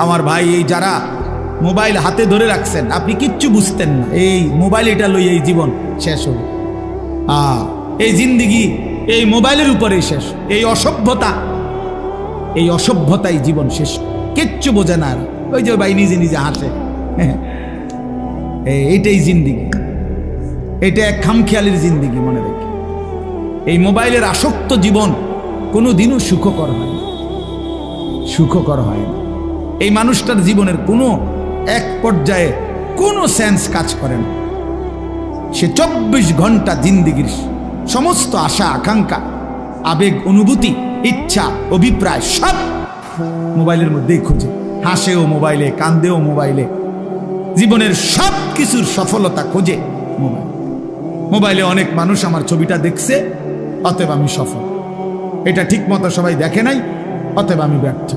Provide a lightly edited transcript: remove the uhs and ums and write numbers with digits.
আমার ভাই, এই যারা মোবাইল হাতে ধরে রাখছেন, আপনি কিচ্ছু বুঝতেন না, এই মোবাইল এটা লই এই জীবন শেষ হবে। এই জিন্দিগি এই মোবাইলের উপরে শেষ। এই অসভ্যতাই জীবন শেষ, কিচ্ছু বোঝে না। ওই যে ভাই নিজে নিজে হাসে, এইটাই জিন্দিগি, এটা এক খামখেয়ালির জিন্দিগি। মনে রেখে, এই মোবাইলের আসক্ত জীবন কোনোদিনও সুখকর হয় না, সুখকর হয় না। এই মানুষটার জীবনের কোনো এক পর্যায়ে কোনো সেন্স কাজ করে না। সে 24 ঘন্টা জিন্দিগির সমস্ত আশা আকাঙ্ক্ষা, আবেগ, অনুভূতি, ইচ্ছা, অভিপ্রায় সব মোবাইলের মধ্যেই খুঁজে। হাসেও মোবাইলে, কান্দেও মোবাইলে, জীবনের সব কিছুর সফলতা খোঁজে মোবাইলে। অনেক মানুষ আমার ছবিটা দেখছে, অতএব আমি সফল। এটা ঠিক মতো সবাই দেখে নাই, অতএব আমি ব্যর্থ।